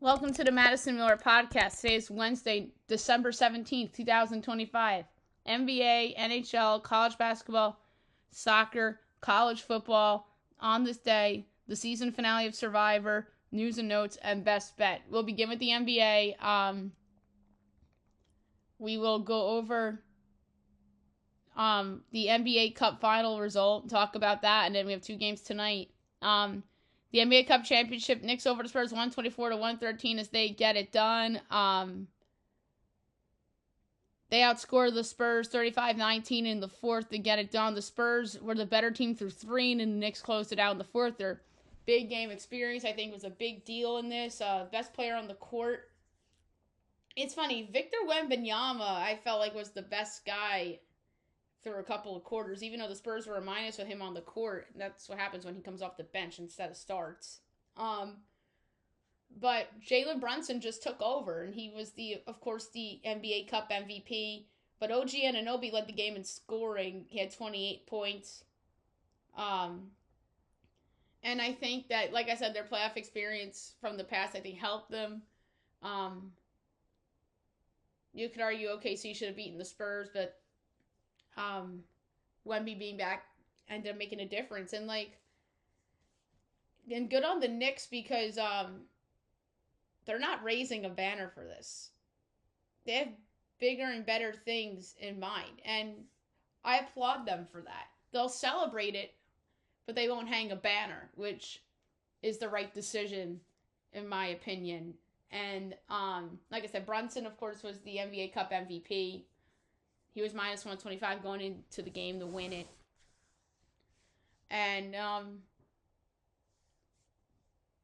Welcome to the Madison Miller Podcast. Today is Wednesday, December 17th, 2025. NBA, NHL, college basketball, soccer, college football. On this day, the season finale of Survivor, news and notes, and best bet. We'll begin with the NBA. We will go over the NBA Cup final result, talk about that, and then we have two games tonight. The NBA Cup Championship, Knicks over the Spurs 124-113 as they get it done. They outscored the Spurs 35-19 in the fourth to get it done. The Spurs were the better team through three, and the Knicks closed it out in the fourth. Their big game experience, I think, was a big deal in this. Best player on the court. It's funny, Victor Wembanyama, I felt like was the best guy through a couple of quarters, even though the Spurs were a minus with him on the court. That's what happens when he comes off the bench instead of starts. But Jalen Brunson just took over, and he was of course, the NBA Cup MVP. But OG Anunoby led the game in scoring. He had 28 points. And I think that, like I said, their playoff experience from the past, I think, helped them. You could argue OKC should have beaten the Spurs, but Wemby being back ended up making a difference. And good on the Knicks because they're not raising a banner for this. They have bigger and better things in mind, and I applaud them for that. They'll celebrate it, but they won't hang a banner, which is the right decision in my opinion. And like I said, Brunson, of course, was the NBA Cup MVP. He was minus 125 going into the game to win it. And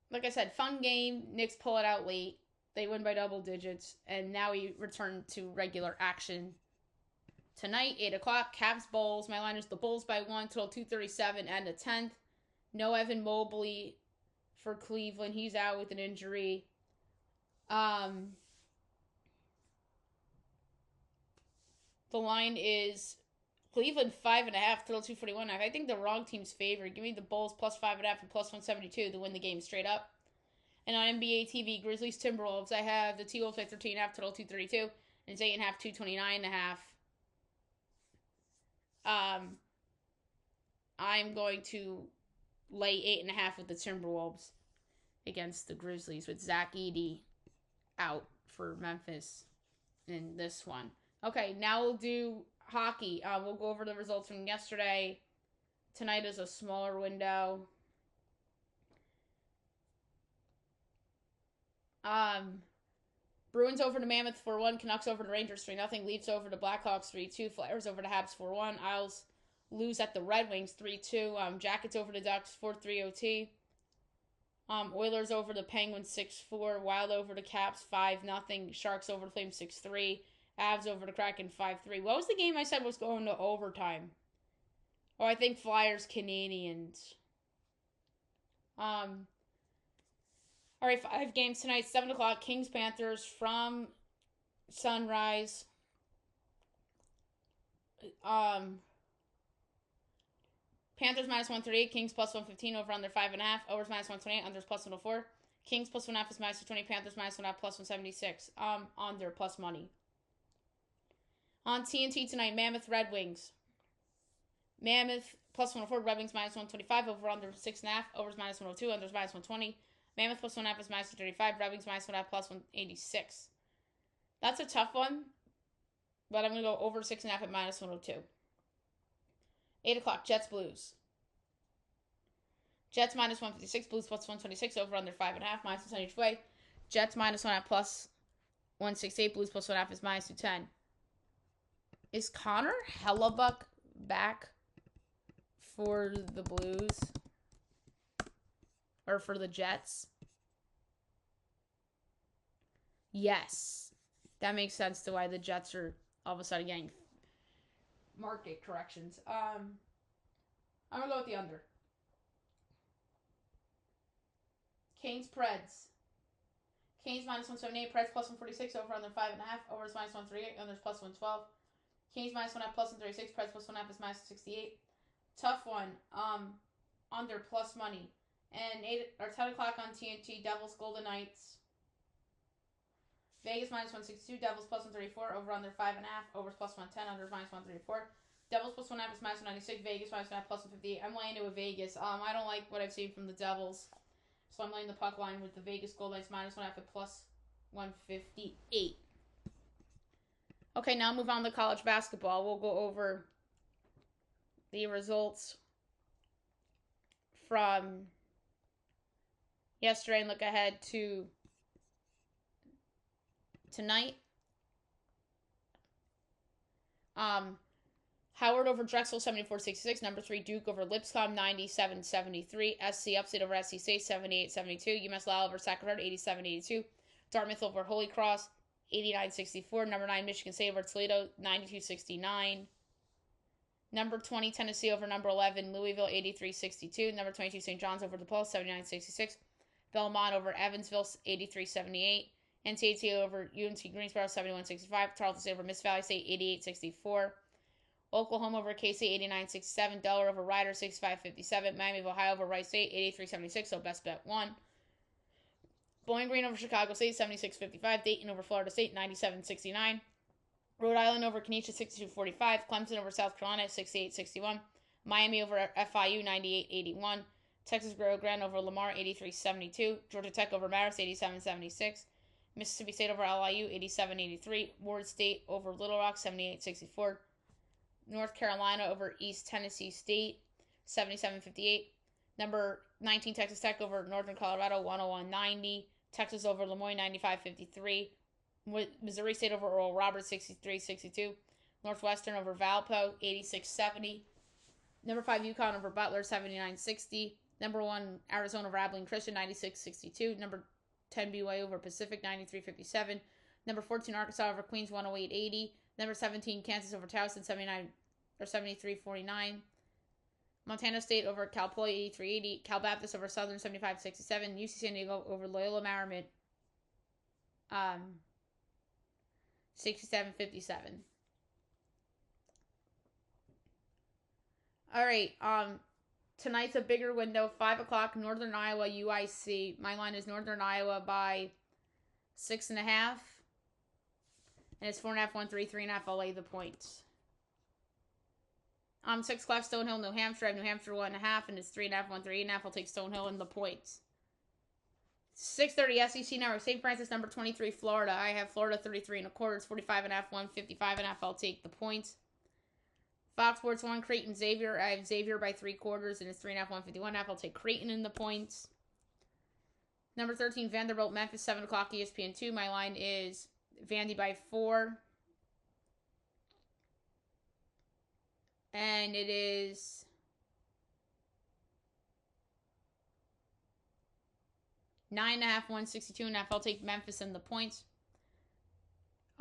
like I said, fun game. Knicks pull it out late. They win by double digits. And now we return to regular action. Tonight, 8 o'clock, Cavs Bulls. My line is the Bulls by 1, total 237 and a 10th. No Evan Mobley for Cleveland. He's out with an injury. The line is Cleveland 5.5, total 241. I think the wrong team's favored. Give me the Bulls plus 5.5 and plus 172 to win the game straight up. And on NBA TV, Grizzlies Timberwolves, I have the T-Wolves at 13.5, total 232, and it's 8.5, 229.5. I'm going to lay 8.5 with the Timberwolves against the Grizzlies with Zach Edey out for Memphis in this one. Okay, now we'll do hockey. We'll go over the results from yesterday. Tonight is a smaller window. Bruins over to Mammoth 4-1. Canucks over to Rangers 3-0. Leafs over to Blackhawks 3-2. Flyers over to Habs 4-1. Isles lose at the Red Wings 3-2. Jackets over to Ducks 4-3 OT. Oilers over to Penguins 6-4. Wild over to Caps 5-0. Sharks over to Flames 6-3. Avs over to Kraken 5-3. What was the game I said was going to overtime? Oh, I think Flyers Canadians. All right, 5 games tonight. 7 o'clock. Kings Panthers from Sunrise. Panthers minus 138. Kings plus 115. Over under 5.5. Overs minus 128. Unders plus 104. Kings plus 1.5 is minus 220. Panthers minus 1.5 plus 176. Under plus money. On TNT tonight, Mammoth Red Wings. Mammoth plus 104, Red Wings minus 125, over under 6.5, overs minus 102, unders minus 120. Mammoth plus 1.5 is minus 235, Red Wings minus 1.5 plus 186. That's a tough one, but I'm going to go over 6.5 at minus 102. 8 o'clock, Jets Blues. Jets minus 156, Blues plus 126, over under 5.5, minus 1 each way. Jets minus 1.5 plus 168, Blues plus 1.5 is minus 210. Is Connor Hellebuck back for the Blues? Or for the Jets? Yes. That makes sense to why the Jets are all of a sudden getting market corrections. I'm going to go with the under. Canes Preds. Canes minus 178, Preds plus 146, over under 5.5, overs minus 138, unders plus 112. Kings minus 1.5 plus 136. Preds plus 1.5 is minus 68. Tough one. Under plus money. And 8 or 10 o'clock on TNT. Devils Golden Knights. Vegas minus 162. Devils plus 134. Over under 5.5. Overs plus 110. Under minus 134. Devils plus 1.5 is minus 196. Vegas minus 1.5 plus 158. I'm laying it with Vegas. I don't like what I've seen from the Devils. So I'm laying the puck line with the Vegas Gold Knights minus 1.5 at plus 158. Okay, now move on to college basketball. We'll go over the results from yesterday and look ahead to tonight. Howard over Drexel 74-66. Number 3 Duke over Lipscomb 97-73. SC Upstate over SC State 78-72. UMass Lowell over Sacred Heart 87-82. Dartmouth over Holy Cross 89-64. Number 9 Michigan State over Toledo 92-69. Number 20 Tennessee over number 11 Louisville 83-62. Number 22 St. John's over DePaul 79-66. Belmont over Evansville 83-78. NCAA over UNC Greensboro 71-65. Tarleton State over Miss Valley State 88-64. Oklahoma over KC 89-67. Delaware over Rider 65-57. Miami of Ohio over Rice State 83-76. So best bet won. Bowling Green over Chicago State 76-55. Dayton over Florida State 97-69. Rhode Island over Kenesha 62-45. Clemson over South Carolina 68-61. Miami over FIU 98-81. Texas Rio Grande over Lamar 83-72. Georgia Tech over Marist 87-76. Mississippi State over LIU 87-83. Ward State over Little Rock 78-64. North Carolina over East Tennessee State 77-58. Number 19 Texas Tech over Northern Colorado 101-90. Texas over Lemoyne 95-53. Missouri State over Oral Roberts 63-62. Northwestern over Valpo 86-70. Number 5 UConn over Butler 79-60. Number 1 Arizona over Abilene Christian 96-62. Number 10 BYU over Pacific 93-57. Number 14 Arkansas over Queens 108-80. Number 17 Kansas over Towson 73-49. Montana State over Cal Poly 83-80. Cal Baptist over Southern 75-67. UC San Diego over Loyola Marymount 67-57. All right. Tonight's a bigger window. 5 o'clock. Northern Iowa UIC. My line is Northern Iowa by 6.5. And it's 4.5, 1-3, 3.5. I'll lay the points. 6 o'clock, Stonehill, New Hampshire. I have New Hampshire 1.5, and it's 3.5, 1-3, 8.5. I'll take Stonehill in the points. 6:30 SEC Network. St. Francis, number 23, Florida. I have Florida 33.25. It's 45.5, 155.5. I'll take the points. Fox Sports 1, Creighton, Xavier. I have Xavier by 3/4, and it's 3.5, 151.5. I'll take Creighton in the points. Number 13, Vanderbilt, Memphis, 7 o'clock, ESPN 2. My line is Vandy by 4. And it is 9.5, 162.5. I'll take Memphis in the points.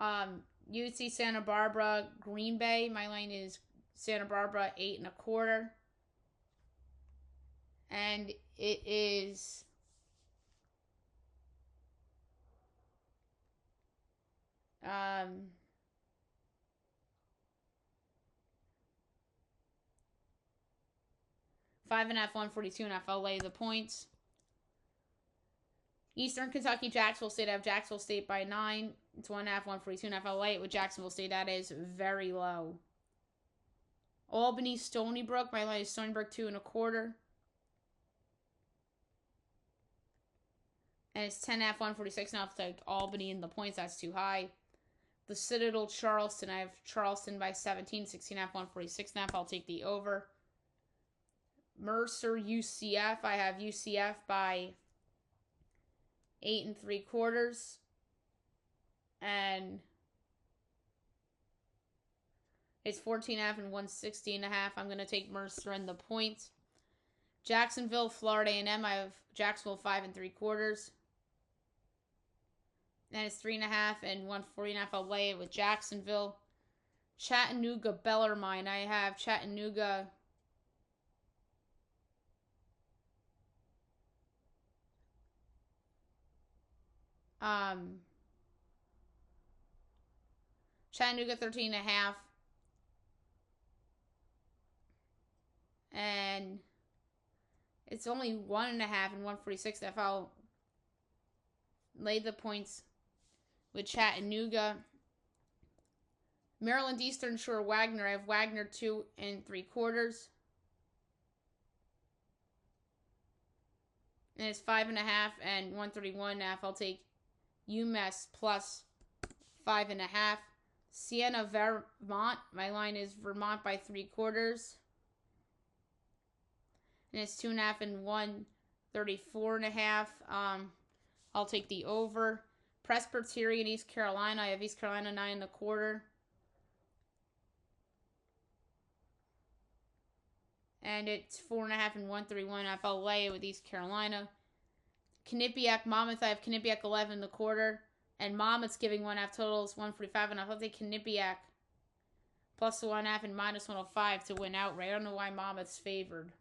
UC Santa Barbara, Green Bay. My line is Santa Barbara 8.25. And it is 5.5, 142.5. I'll lay the points. Eastern Kentucky, Jacksonville State. I have Jacksonville State by 9. It's 1.5, 142.5. I'll lay it with Jacksonville State. That is very low. Albany, Stony Brook. My line is Stony Brook 2.25. And it's 10.5, 146. Now I'll take Albany in the points. That's too high. The Citadel, Charleston. I have Charleston by 17, 16.5, 146.5. I'll take the over. Mercer, UCF. I have UCF by 8.75. And it's 14.5 and 160.5. I'm going to take Mercer in the points. Jacksonville, Florida A&M. I have Jacksonville 5.75. And it's 3.5 and 140.5. I'll lay it with Jacksonville. Chattanooga, Bellarmine. I have Chattanooga Chattanooga 13.5. And it's only 1.5 and 146. If I'll lay the points with Chattanooga. Maryland Eastern Shore Wagner. I have Wagner 2 3/4. And it's 5.5 and 131.5. I'll take UMass plus 5.5. Siena Vermont. My line is Vermont by 3/4. And it's 2.5 and 134.5. I'll take the over. Presbyterian East Carolina. I have East Carolina 9 1/4. And it's 4.5 and 131.5. I'll lay it with East Carolina. Quinnipiac Monmouth. I have Quinnipiac 11 1/4. And Monmouth's giving 1.5 totals 145.5. I'll take Quinnipiac plus the 1.5 and minus 105 to win outright. I don't know why Monmouth's favored.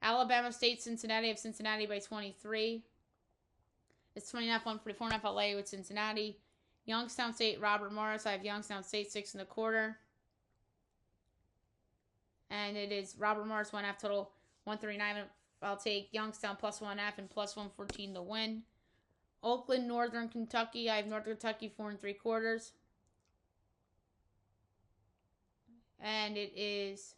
Alabama State Cincinnati. I have Cincinnati by 23. It's 20.5 144.5. I'll lay it with Cincinnati. Youngstown State Robert Morris. I have Youngstown State 6 1/4. And it is Robert Morris 1.5 total 139. I'll take Youngstown plus 1.5 and plus 114 to win. Oakland Northern Kentucky. I have Northern Kentucky 4 3/4. And it is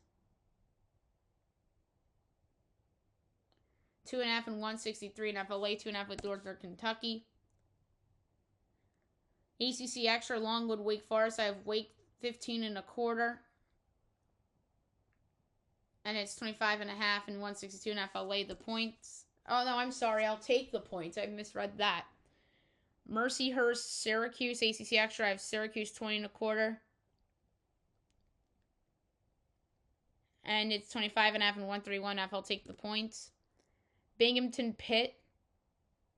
2.5 and 163.5. I'll lay 2.5 with Northern Kentucky. ACC Extra Longwood Wake Forest. I have Wake 15 1/4. And it's 25.5 and 162.5. I'll lay the points. Oh, no, I'm sorry. I'll take the points. I misread that. Mercyhurst, Syracuse, ACC Extra. I have Syracuse 20 1/4. And it's 25.5 and 131.5. I'll take the points. Binghamton, Pitt,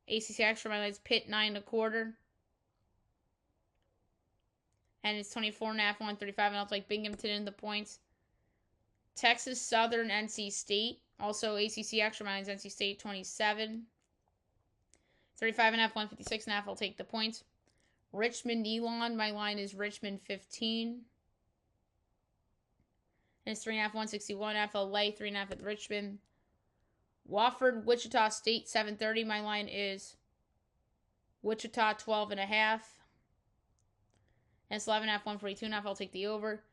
ACC Extra. My line's Pitt 9 1/4. And it's 24.5 135. And I'll take Binghamton in the points. Texas Southern, NC State. Also ACC Extra. My line's NC State 27. 35.5 156.5. I'll take the points. Richmond, Elon. My line is Richmond 15. And it's 3.5 161.5. I'll lay 3.5 with Richmond. Wofford, Wichita State 7:30. My line is Wichita 12.5. And it's 11.5 142.5. I'll take the over.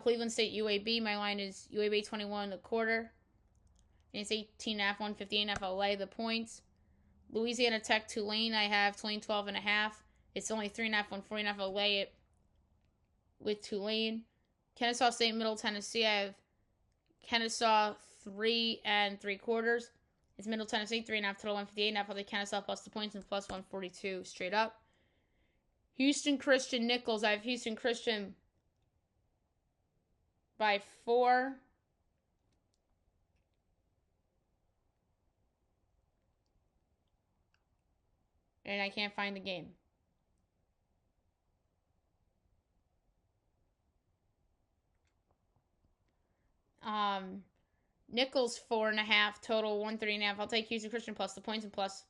Cleveland State UAB. My line is UAB 21 1/4. And it's 18.5 158.5. I'll lay the points. Louisiana Tech Tulane. I have Tulane 12.5. It's only 3.5 140.5. I'll lay it with Tulane. Kennesaw State Middle Tennessee. I have Kennesaw 3 3/4. It's Middle Tennessee 3.5 total 158.5. I'll take Kennesaw plus the points and plus 142 straight up. Houston Christian Nichols. I have Houston Christian by 4. And I can't find the game. Nichols 4.5 total 130.5. I'll take Houston Christian plus the points and plus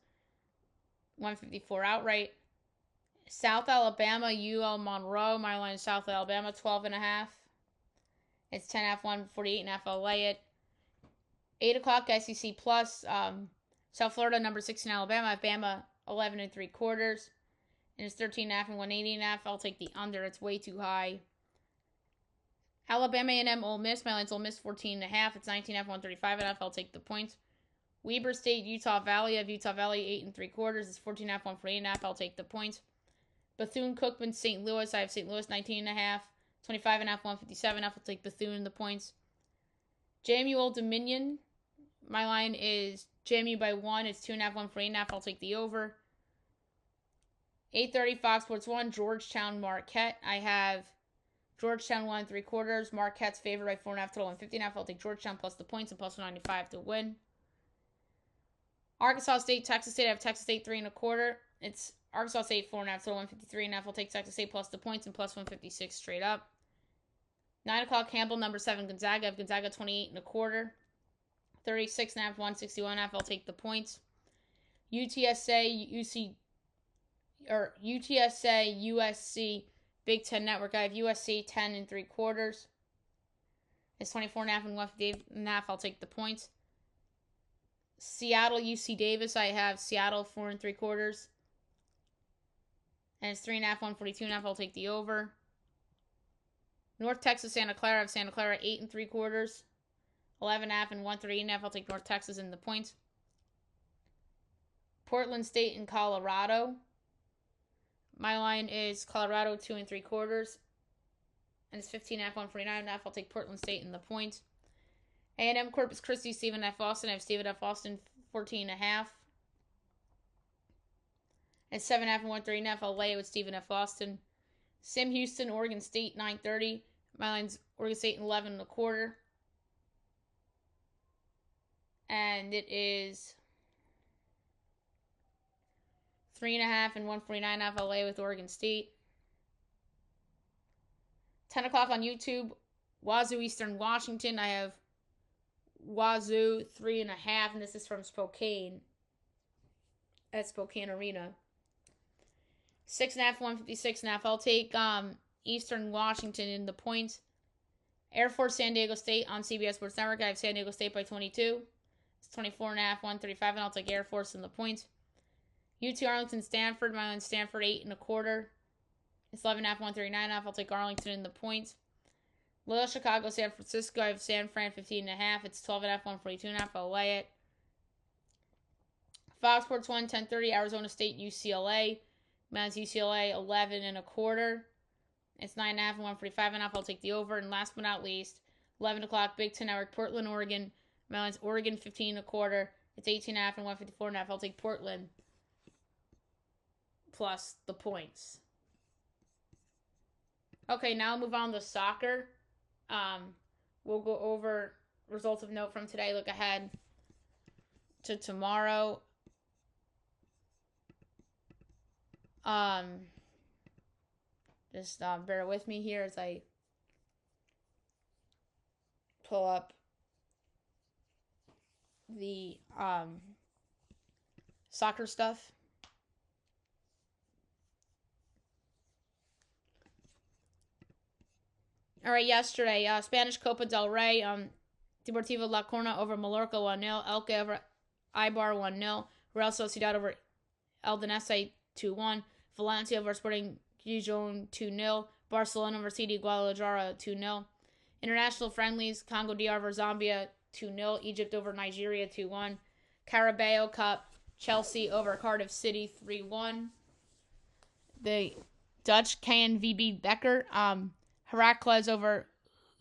154 outright. South Alabama UL Monroe. My line is South Alabama 12.5. It's 10.5 148.5. I'll lay it. 8 o'clock SEC plus. South Florida number 16 Alabama. I have Bama 11 3/4. And it's 13.5 and 180.5. I'll take the under. It's way too high. Alabama A&M Ole Miss. My line's Ole Miss 14.5. It's 19.5 135.5. I'll take the points. Weber State Utah Valley. I have Utah Valley 8 3/4. It's 14.5 148.5. I'll take the points. Bethune Cookman St. Louis. I have St. Louis 19.5. 25.5 157.5. I'll take Bethune in the points. JMU Old Dominion. My line is JMU by 1. It's 2.5 148.5. I'll take the over. 8:30 Fox Sports 1. Georgetown Marquette. I have Georgetown 1 3/4. Marquette's favored by 4.5 total 150.5. I'll take Georgetown plus the points and plus 195 to win. Arkansas State, Texas State. I have Texas State 3 1/4. It's Arkansas State 4.5 total 153.5. I'll take Texas State plus the points and plus 156 straight up. 9 o'clock Campbell number 7 Gonzaga. I have Gonzaga 28 1/4. 36.5 161.5. I'll take the points. UTSA USC Big Ten Network. I have USC 10 3/4. It's 24.5 and 158.5. I'll take the points. Seattle UC Davis. I have Seattle 4 3/4. And it's 3.5, 142.5. I'll take the over. North Texas, Santa Clara. I have Santa Clara 8 3/4. 11.5 and 138.5. I'll take North Texas in the points. Portland State and Colorado. My line is Colorado 2 3/4. And it's 15.5, 149.5. I'll take Portland State in the points. A&M Corpus Christi, Stephen F. Austin. I have Stephen F. Austin 14.5. It's 7.5 and 139.5. I'll lay it with Stephen F. Austin. Sam Houston, Oregon State 9:30. My line's Oregon State 11 1/4. And it is 3.5 and 149.5. I'll lay with Oregon State. 10 o'clock on YouTube. Wazoo Eastern Washington. I have Wazoo 3.5, and this is from Spokane. At Spokane Arena. 6.5, 156.5. I'll take Eastern Washington in the points. Air Force San Diego State on CBS Sports Network. I have San Diego State by 22. It's 24.5, 135, and I'll take Air Force in the points. UT Arlington Stanford. My line Stanford 8 1/4. It's 11.5, 139.5. I'll take Arlington in the points. Loyola Chicago, San Francisco. I have San Fran 15.5. It's 12.5, 142.5. I'll lay it. Fox Sports 1, 10:30. Arizona State, UCLA. Man's UCLA 11 1/4. It's 9.5 and 145.5. I'll take the over. And last but not least, 11 o'clock, Big Ten Network, Portland, Oregon. Man's Oregon 15 1/4. It's 18.5 and 154.5. I'll take Portland plus the points. Okay, now move on to soccer. We'll go over results of note from today. Look ahead to tomorrow. Just bear with me here as I pull up the soccer stuff. All right, yesterday, Spanish Copa del Rey, Deportivo La Coruna over Mallorca 1-0, Elche over Eibar 1-0, Real Sociedad over Eldense 2-1, Valencia over Sporting Gijón 2-0, Barcelona over CD Guadalajara 2-0. International friendlies, Congo DR over Zambia 2-0, Egypt over Nigeria 2-1, Carabao Cup, Chelsea over Cardiff City 3-1. The Dutch KNVB Becker, Heracles over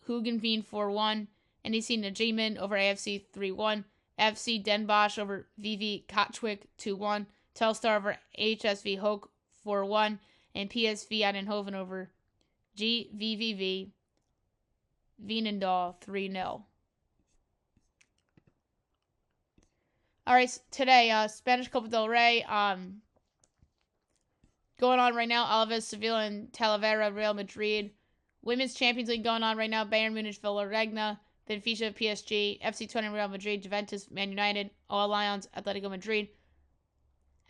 Hugenveen 4-1, NEC Nijmegen over AFC 3-1, FC Den Bosch over VV Katwijk 2-1, Telstar over HSV Hoek 4-1, and PSV Eindhoven over GVVV Veenendaal 3-0. All right, today, Spanish Copa del Rey, going on right now, Alaves, Sevilla, and Talavera, Real Madrid. Women's Champions League going on right now, Bayern Munich, Villarreal, Benfica, PSG, FC Twente, Real Madrid, Juventus, Man United, All Lions, Atletico Madrid,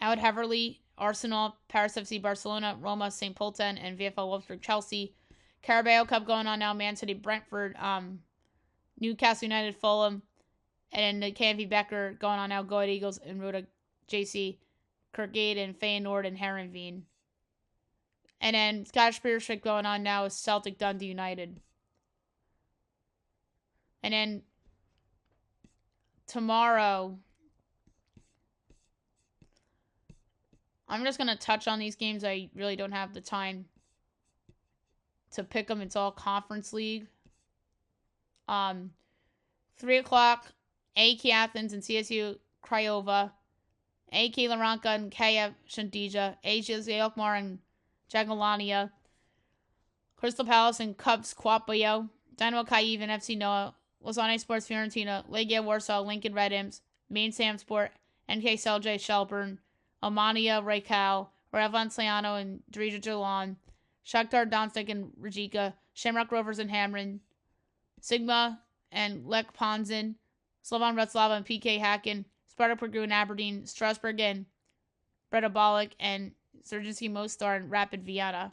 Out Heverly, Arsenal, Paris FC, Barcelona, Roma, St. Pölten, and VfL Wolfsburg, Chelsea. Carabao Cup going on now, Man City, Brentford, Newcastle United, Fulham, and the KNV Becker going on now, Go Ahead Eagles and Roda JC, Kerkrade, and Feyenoord, and Heerenveen. And then Scottish Premiership going on now is Celtic Dundee United. And then tomorrow, I'm just going to touch on these games. I really don't have the time to pick them. It's all Conference League. 3 o'clock, AEK Athens and CSU Craiova. AEK Laranka and KF Shantija. AJ's Alkmaar and Jagiellania, Crystal Palace and Cubs Quapayo, Dynamo Kyiv and FC Noah, Lausanne Sports Fiorentina, Legia Warsaw, Lincoln Red Imps, Main Sam Sport, NK Selje Shelburne, Almania Reykjavik, Ravan Sliano and Drija Jalan, Shakhtar Donetsk and Rijeka, Shamrock Rovers and Hamrin, Sigma and Lech Ponzin, Slovan Bratislava and PK Hacken, Sparta Prague and Aberdeen, Strasbourg and Bredabolik, and Surgency Mostar and Rapid Vienna.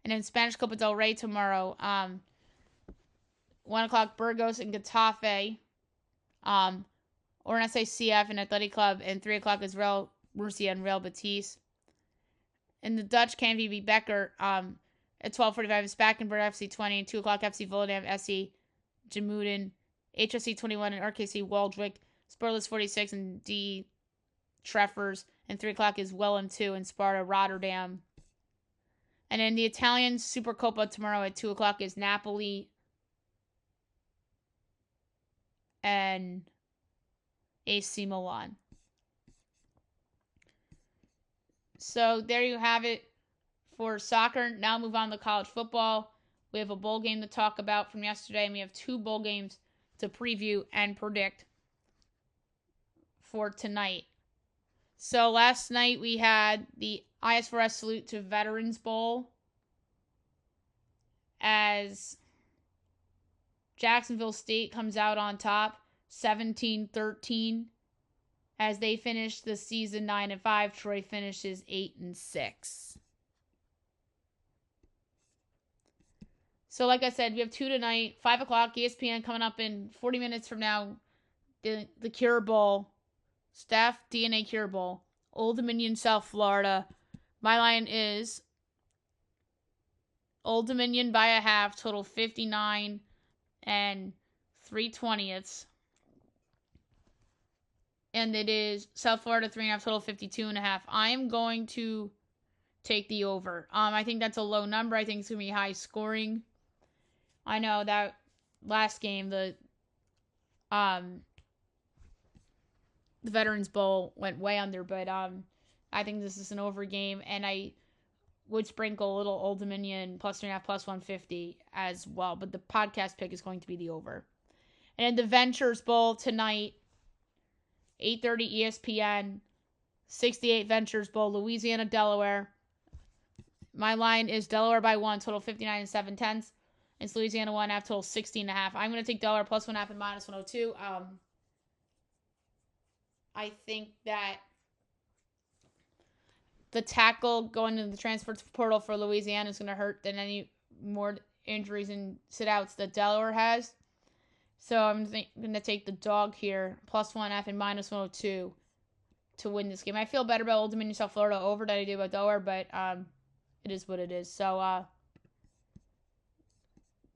And then Spanish Copa del Rey tomorrow. 1 o'clock, Burgos and Getafe. Orense CF and Athletic Club. And 3 o'clock is Real Murcia and Real Betis. And the Dutch KNVB Becker at 12:45 is Spakenburg FC 20, 2 o'clock FC Volendam SC Jamuden, HSC 21 and RKC Waldwick, Sportless 46 and D Treffers, and 3 o'clock is Wellham 2 and Sparta Rotterdam. And then the Italian Supercoppa tomorrow at 2 o'clock is Napoli and AC Milan. So there you have it for soccer. Now move on to college football. We have a bowl game to talk about from yesterday, and we have 2 bowl games to preview and predict for tonight. So last night we had the IS4S Salute to Veterans Bowl as Jacksonville State comes out on top 17-13 as they finish the season 9-5. Troy finishes 8-6. So like I said, we have 2 tonight, 5 o'clock, ESPN coming up in 40 minutes from now, the Cure Bowl, Staff DNA Cure Bowl, Old Dominion, South Florida. My line is Old Dominion by a half, total 59 and 3/20. And it is South Florida 3.5, total 52.5. I am going to take the over. I think that's a low number. I think it's going to be high scoring. I know that last game, the Veterans Bowl went way under, but I think this is an over game, and I would sprinkle a little Old Dominion plus 3.5 plus 150 as well. But the podcast pick is going to be the over. And in the Ventures Bowl tonight, 8:30 ESPN, 68 Ventures Bowl, Louisiana, Delaware. My line is Delaware by 1, total 59 and 7/10. It's Louisiana 1.5, total 16.5. I'm going to take Delaware plus 1.5 and minus 102. I think that the tackle going into the transfer portal for Louisiana is going to hurt than any more injuries and sit-outs that Delaware has. So I'm going to take the dog here, plus 1.5 and minus 102 to win this game. I feel better about Old Dominion, South Florida over than I do about Delaware, but it is what it is. So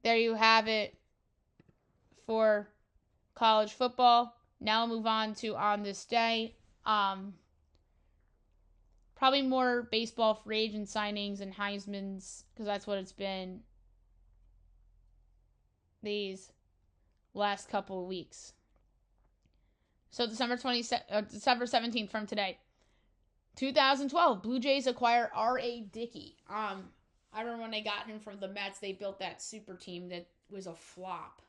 there you have it for college football. Now we'll move on to On This Day. Probably more baseball free agent signings and Heisman's, because that's what it's been these last couple of weeks. So December 17th from today. 2012, Blue Jays acquire R.A. Dickey. I remember when they got him from the Mets, they built that super team that was a flop.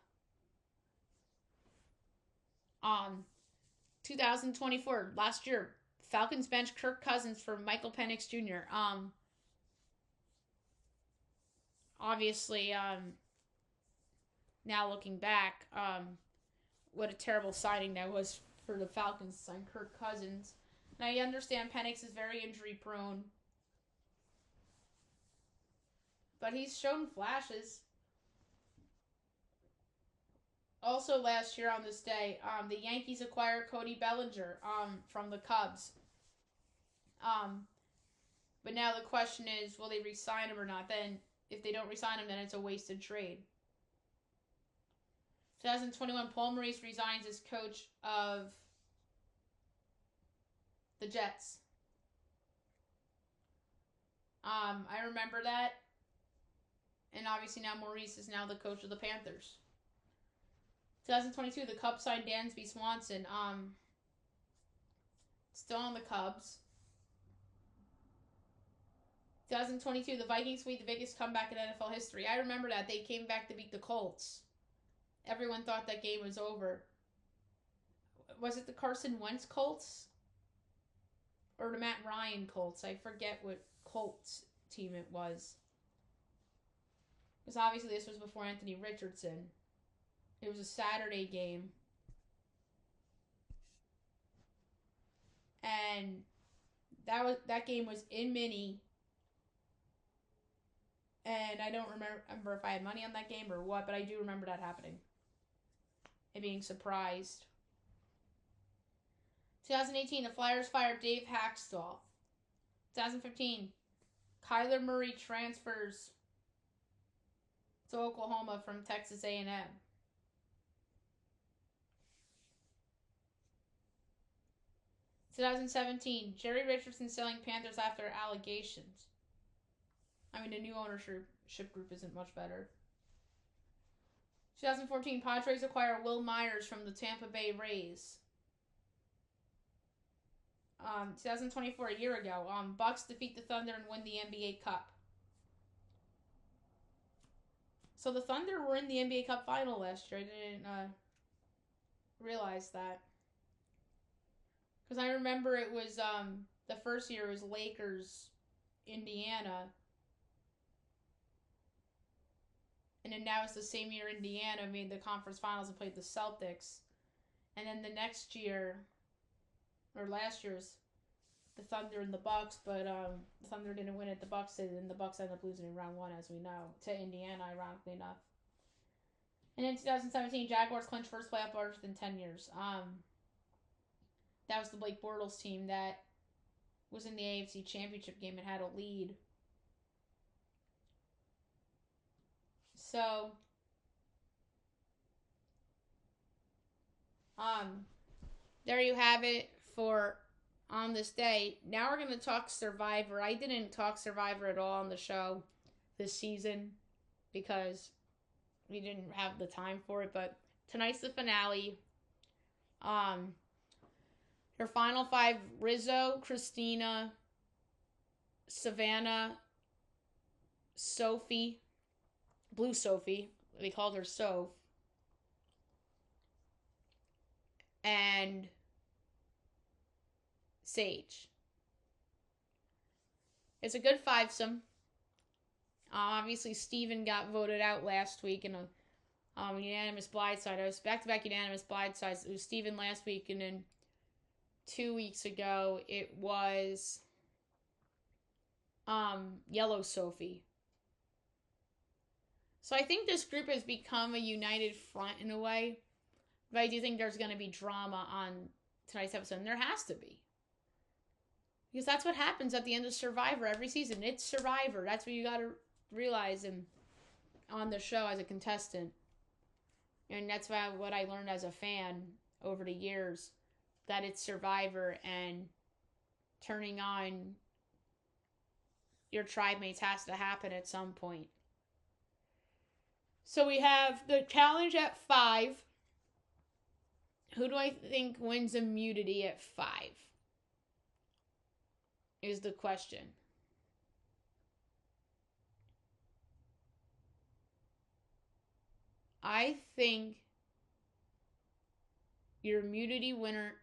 2024, last year, Falcons bench Kirk Cousins for Michael Penix Jr. Obviously, now looking back, what a terrible signing that was for the Falcons to sign Kirk Cousins. Now, you understand Penix is very injury prone, but he's shown flashes. Also last year on this day, the Yankees acquired Cody Bellinger from the Cubs. But now the question is, will they re-sign him or not? Then, if they don't re-sign him, then it's a wasted trade. 2021, Paul Maurice resigns as coach of the Jets. I remember that. And obviously now Maurice is now the coach of the Panthers. 2022, the Cubs signed Dansby Swanson. Still on the Cubs. 2022, the Vikings made the biggest comeback in NFL history. I remember that. They came back to beat the Colts. Everyone thought that game was over. Was it the Carson Wentz Colts? Or the Matt Ryan Colts? I forget what Colts team it was. Because obviously this was before Anthony Richardson. It was a Saturday game. And that game was in Minnie. And I don't remember if I had money on that game or what, but I do remember that happening. And being surprised. 2018, the Flyers fired Dave Hackstall. 2015, Kyler Murray transfers to Oklahoma from Texas A&M. 2017, Jerry Richardson selling Panthers after allegations. I mean, the new ownership group isn't much better. 2014, Padres acquire Will Myers from the Tampa Bay Rays. 2024, a year ago, Bucks defeat the Thunder and win the NBA Cup. So the Thunder were in the NBA Cup final last year. I didn't realize that. Because I remember it was, the first year was Lakers, Indiana. And then now it's the same year Indiana made the conference finals and played the Celtics. And then the next year, or last year's, the Thunder and the Bucks, but the Thunder didn't win it. The Bucks did, and the Bucks ended up losing in round one, as we know, to Indiana, ironically enough. And in 2017, Jaguars clinched first playoff berth in 10 years. That was the Blake Bortles team that was in the AFC Championship game and had a lead. So, there you have it for on this day. Now we're going to talk Survivor. I didn't talk Survivor at all on the show this season because we didn't have the time for it, but tonight's the finale. Her final five: Rizzo, Christina, Savannah, Sophie, Blue Sophie, they called her Soph, and Sage. It's a good fivesome. Obviously, Steven got voted out last week in a unanimous blindside. I was back-to-back unanimous blindsides. It was Steven last week, and then 2 weeks ago, it was Yellow Sophie. So I think this group has become a united front in a way. But I do think there's going to be drama on tonight's episode. And there has to be. Because that's what happens at the end of Survivor every season. It's Survivor. That's what you got to realize on the show as a contestant. And that's what I learned as a fan over the years. That it's Survivor, and turning on your tribe mates has to happen at some point. So we have the challenge at 5. Who do I think wins immunity at 5? Is the question. I think your immunity winner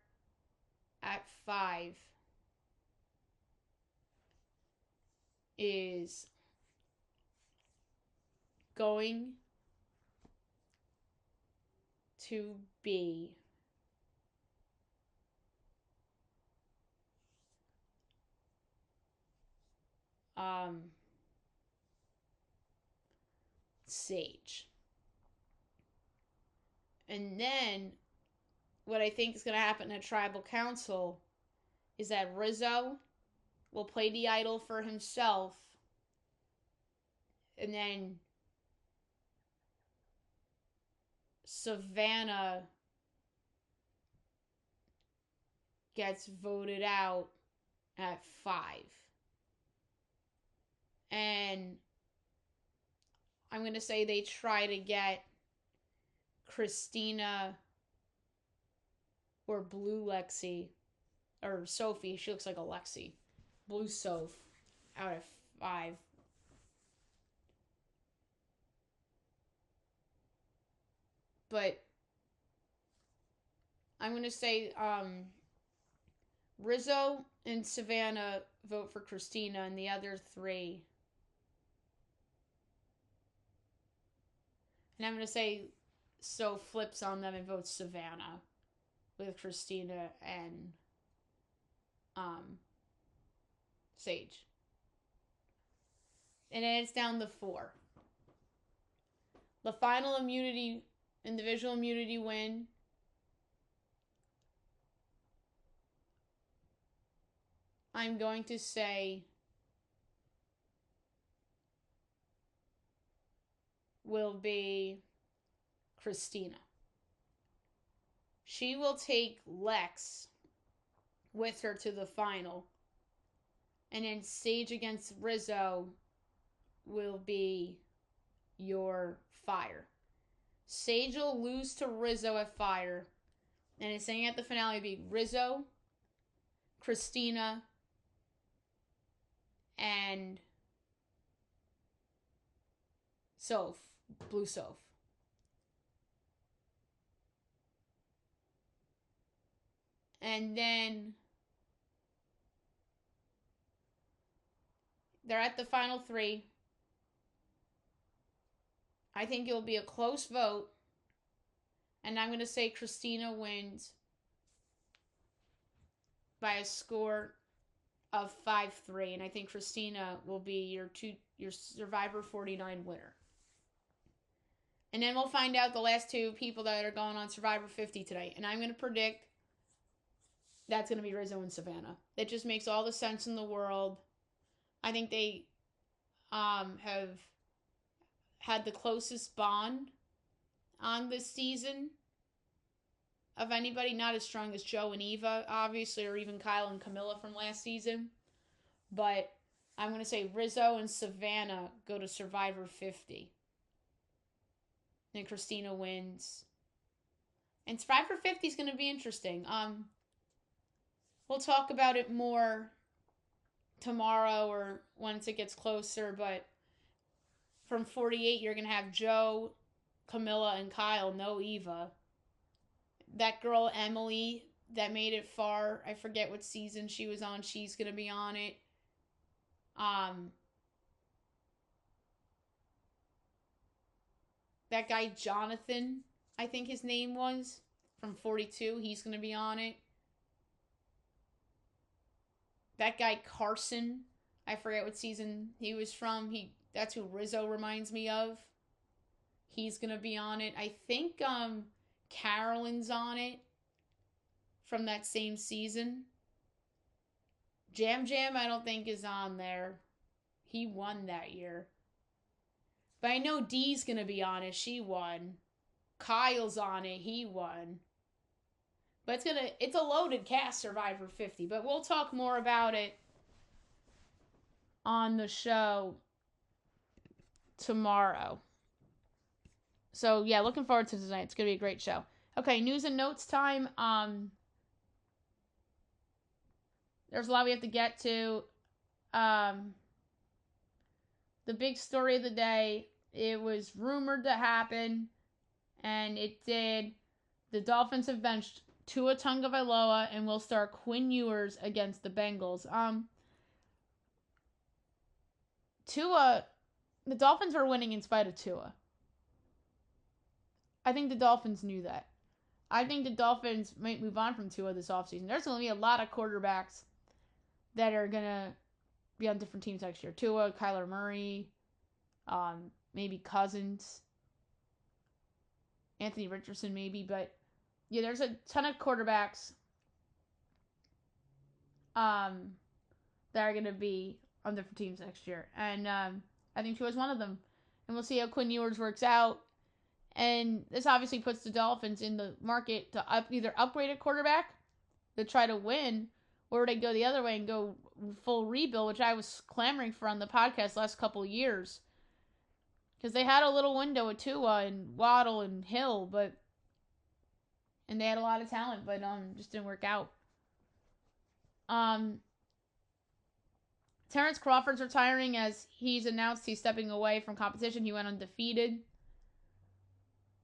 at 5 is going to be Sage. And then what I think is going to happen at Tribal Council is that Rizzo will play the idol for himself, and then Savannah gets voted out at 5. And I'm going to say they try to get Christina or Blue Lexi, or Sophie, she looks like a Lexi, Blue Soph, out of 5. But I'm going to say Rizzo and Savannah vote for Christina, and the other 3. And I'm going to say Soph flips on them and votes Savannah with Christina and Sage. And then it's down to 4. The final immunity, individual immunity win, I'm going to say will be Christina. She will take Lex with her to the final. And then Sage against Rizzo will be your Fire. Sage will lose to Rizzo at Fire. And it's saying at the finale will be Rizzo, Christina, and Soph. Blue Soph. And then they're at the final 3. I think it'll be a close vote. And I'm going to say Christina wins by a score of 5-3. And I think Christina will be your Survivor 49 winner. And then we'll find out the last 2 people that are going on Survivor 50 tonight. And I'm going to predict that's going to be Rizzo and Savannah. That just makes all the sense in the world. I think they have had the closest bond on this season of anybody. Not as strong as Joe and Eva, obviously, or even Kyle and Camilla from last season. But I'm going to say Rizzo and Savannah go to Survivor 50. And Christina wins. And Survivor 50 is going to be interesting. We'll talk about it more tomorrow or once it gets closer, but from 48, you're going to have Joe, Camilla, and Kyle, no Eva. That girl, Emily, that made it far, I forget what season she was on, she's going to be on it. That guy, Jonathan, I think his name was, from 42, he's going to be on it. That guy, Carson, I forget what season he was from. That's who Rizzo reminds me of. He's going to be on it. I think Carolyn's on it from that same season. Jam Jam, I don't think, is on there. He won that year. But I know Dee's going to be on it. She won. Kyle's on it. He won. But it's a loaded cast, Survivor 50. But we'll talk more about it on the show tomorrow. So, yeah, looking forward to tonight. It's going to be a great show. Okay, news and notes time. There's a lot we have to get to. The big story of the day, it was rumored to happen, and it did. The Dolphins have benched Tua Tagovailoa and will start Quinn Ewers against the Bengals. Tua, the Dolphins are winning in spite of Tua. I think the Dolphins knew that. I think the Dolphins might move on from Tua this offseason. There's going to be a lot of quarterbacks that are going to be on different teams next year. Tua, Kyler Murray, maybe Cousins, Anthony Richardson maybe. But, yeah, there's a ton of quarterbacks that are going to be on different teams next year. And I think Tua's one of them. And we'll see how Quinn Ewers works out. And this obviously puts the Dolphins in the market to either upgrade a quarterback to try to win, or they go the other way and go full rebuild, which I was clamoring for on the podcast last couple of years. Because they had a little window with Tua and Waddle and Hill, and they had a lot of talent, but just didn't work out. Terrence Crawford's retiring as he's announced he's stepping away from competition. He went undefeated.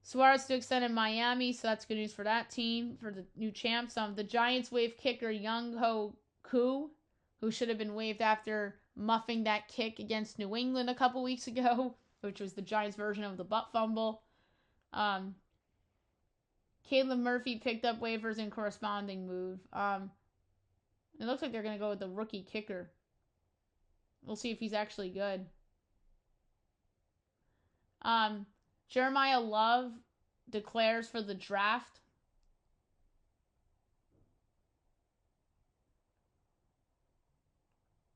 Suarez to extend in Miami, so that's good news for that team, for the new champs. The Giants waive kicker Young-Ho Koo, who should have been waived after muffing that kick against New England a couple weeks ago, which was the Giants' version of the butt fumble. Caleb Murphy picked up waivers in corresponding move. It looks like they're going to go with the rookie kicker. We'll see if he's actually good. Jeremiah Love declares for the draft.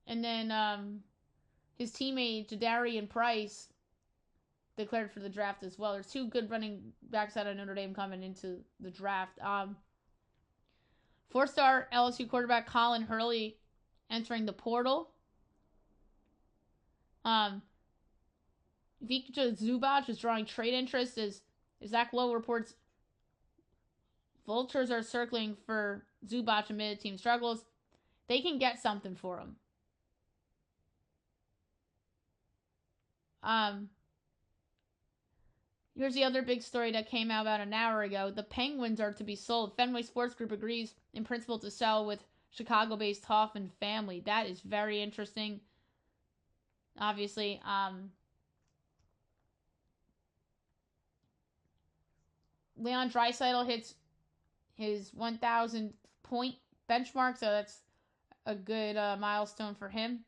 And then his teammate, Jadarian Price, declared for the draft as well. There's 2 good running backs out of Notre Dame coming into the draft. 4-star LSU quarterback Colin Hurley entering the portal. Victor Zubac is drawing trade interest as Zach Lowe reports vultures are circling for Zubac amid team struggles. They can get something for him. Here's the other big story that came out about an hour ago. The Penguins are to be sold. Fenway Sports Group agrees in principle to sell with Chicago-based Hoffman family. That is very interesting. Obviously, Leon Draisaitl hits his 1,000 point benchmark, so that's a good milestone for him.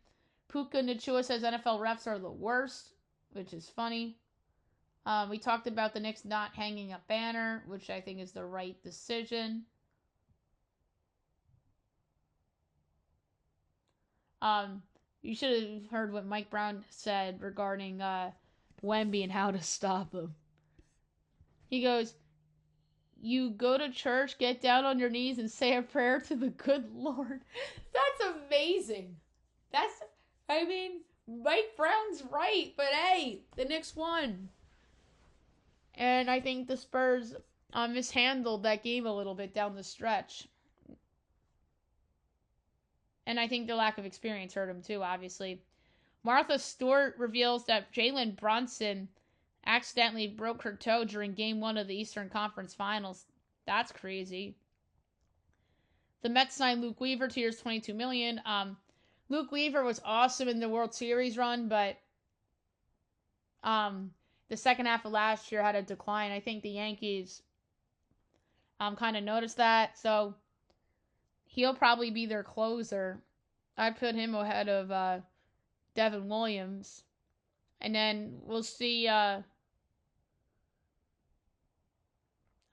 Puka Nacua says NFL refs are the worst, which is funny. We talked about the Knicks not hanging a banner, which I think is the right decision. You should have heard what Mike Brown said regarding Wemby and how to stop him. He goes, you go to church, get down on your knees, and say a prayer to the good Lord. That's amazing. Mike Brown's right, but hey, the Knicks won. And I think the Spurs mishandled that game a little bit down the stretch. And I think the lack of experience hurt him too, obviously. Martha Stewart reveals that Jalen Brunson accidentally broke her toe during Game 1 of the Eastern Conference Finals. That's crazy. The Mets signed Luke Weaver, 2 years, $22 million. Luke Weaver was awesome in the World Series run, but the second half of last year had a decline. I think the Yankees kind of noticed that, so he'll probably be their closer. I put him ahead of Devin Williams. And then we'll see how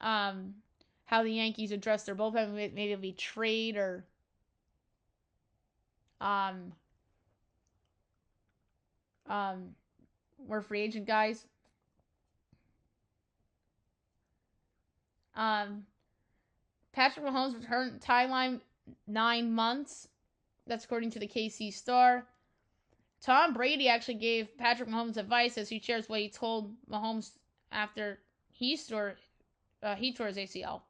the Yankees address their bullpen. Maybe it'll be trade or more free agent guys. Patrick Mahomes returned timeline 9 months. That's according to the KC Star. Tom Brady actually gave Patrick Mahomes advice as he shares what he told Mahomes after he tore his ACL.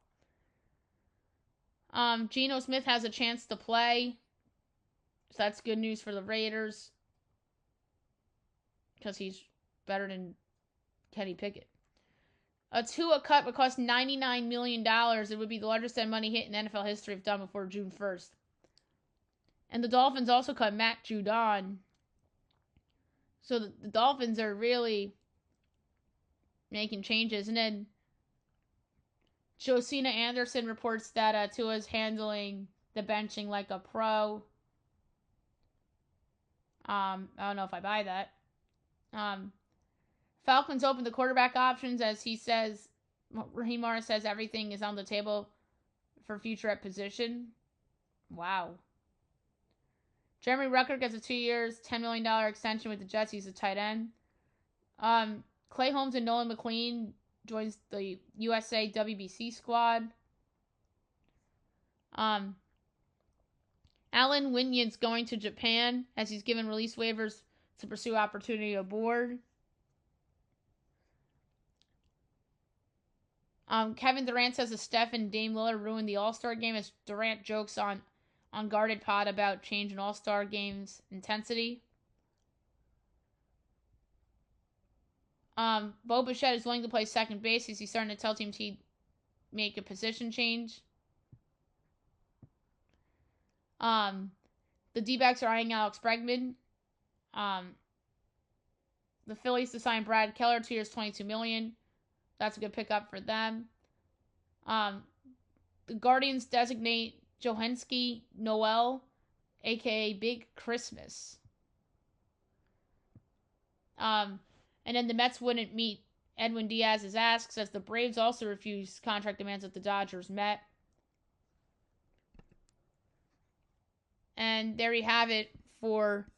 Geno Smith has a chance to play. So that's good news for the Raiders. Because he's better than Kenny Pickett. A Tua cut would cost $99 million. It would be the largest dead money hit in NFL history if done before June 1st. And the Dolphins also cut Matt Judon. So the Dolphins are really making changes. And then Josina Anderson reports that Tua's handling the benching like a pro. I don't know if I buy that. Falcons open the quarterback options as he says, Raheem Morris says everything is on the table for future at position. Wow. Jeremy Rucker gets a 2 years, $10 million extension with the Jets. He's a tight end. Clay Holmes and Nolan McLean joins the USA WBC squad. Alan Winyon's going to Japan as he's given release waivers to pursue opportunity aboard. Kevin Durant says that Steph and Dame Lillard ruined the All-Star game as Durant jokes on Guarded Pod about change in All-Star games intensity. Bo Bichette is willing to play second base as he's starting to tell teams he'd make a position change. The D-backs are eyeing Alex Bregman. The Phillies to sign Brad Keller, 2 years, $22 million. That's a good pickup for them. The Guardians designate Johanski Noel, a.k.a. Big Christmas. And then the Mets wouldn't meet Edwin Diaz's asks as the Braves also refused contract demands that the Dodgers met. And there you have it for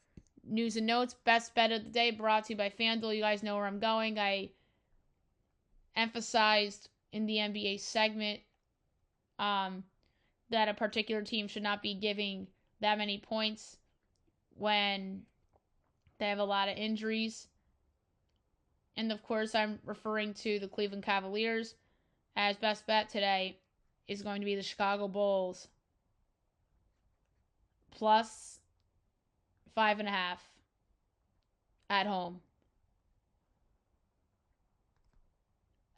News and notes, best bet of the day brought to you by FanDuel. You guys know where I'm going. I emphasized in the NBA segment that a particular team should not be giving that many points when they have a lot of injuries. And of course, I'm referring to the Cleveland Cavaliers, as best bet today is going to be the Chicago Bulls plus 5.5 at home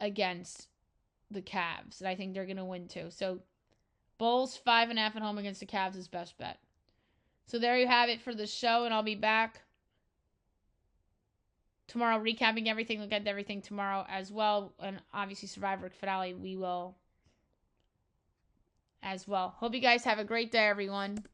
against the Cavs. And I think they're going to win too. So Bulls 5.5 at home against the Cavs is best bet. So there you have it for the show, and I'll be back tomorrow recapping everything. We'll get everything tomorrow as well. And obviously Survivor finale we will as well. Hope you guys have a great day, everyone.